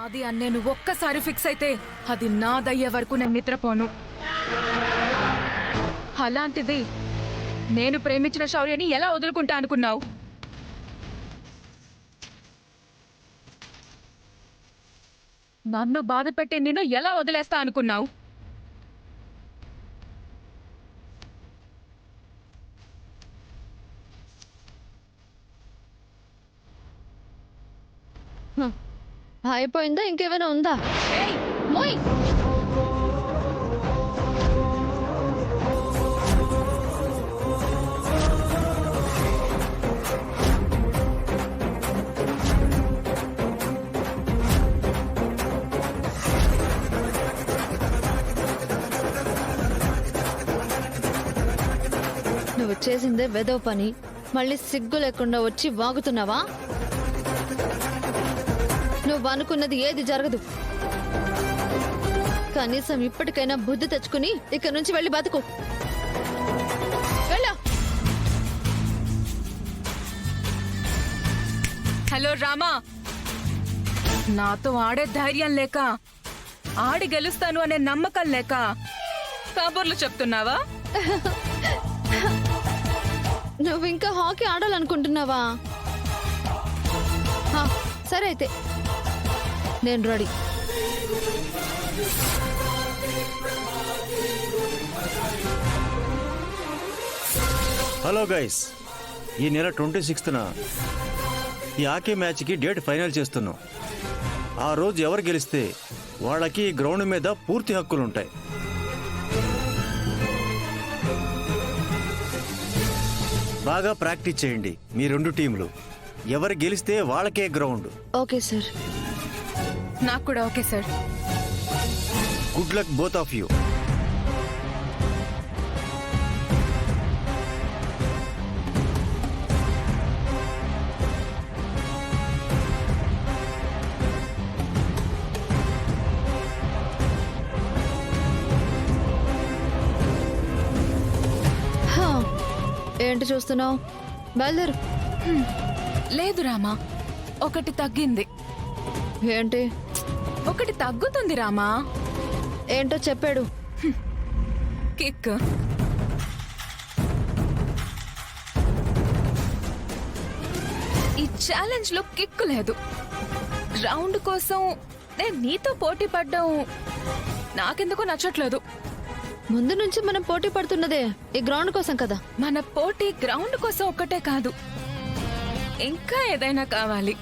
నాది అని నేను ఒక్కసారి ఫిక్స్ అయితే అది నాదయ్యే వరకు నేను నిద్రపోను. అలాంటిది నేను ప్రేమించిన శౌర్యని ఎలా వదులుకుంటా అనుకున్నావు? నన్ను బాధ పెట్టి నిన్ను ఎలా వదిలేస్తా అనుకున్నావు? అయిపోయిందా? ఇంకేమైనా ఉందా? ఏయ్, మోయ్! నువ్వు చేసిందే వెదవ పని, మళ్ళీ సిగ్గు లేకుండా వచ్చి వాగుతున్నావా? నువ్వు అనుకున్నది ఏది జరగదు. కనీసం ఇప్పటికైనా బుద్ధి తెచ్చుకుని ఇక్కడ నుంచి వెళ్ళి బతుకు. వెళ్ళా. హలో రామా, నాతో ఆడే ధైర్యం లేక, ఆడి గెలుస్తాను అనే నమ్మకం లేక కబుర్లు చెప్తున్నావా? నువ్వు ఇంకా హాకీ ఆడాలనుకుంటున్నావా? సరే అయితే నేను రెడీ. హలో గైస్, ఈ నెల 26న ఈ హాకీ మ్యాచ్కి డేట్ ఫైనల్ చేస్తున్నాం. ఆ రోజు ఎవరు గెలిస్తే వాళ్ళకి ఈ గ్రౌండ్ మీద పూర్తి హక్కులుంటాయి. బాగా ప్రాక్టీస్ చేయండి మీ రెండు టీంలు. ఎవరు గెలిస్తే వాళ్ళకే గ్రౌండ్. Okay sir. నాకు కూడా okay sir. Good luck both of you. ఏంటి చూస్తున్నావు? బయలుదేరు. లేదు రామా, ఒకటి తగ్గింది. ఏంటి? ఒకటి తగ్గుతుంది రామా. ఏంటో చెప్పాడు. కిక్. ఈ ఛాలెంజ్ లో కిక్ లేదు. రౌండ్ కోసం నేను నీతో పోటీ పడ్డం నాకెందుకో నచ్చట్లేదు. ముందు నుంచి మనం పోటీ పడుతున్నదే ఈ గ్రౌండ్ కోసం కదా. మన పోటీ గ్రౌండ్ కోసం ఒక్కటే కాదు, ఇంకా ఏదైనా కావాలి.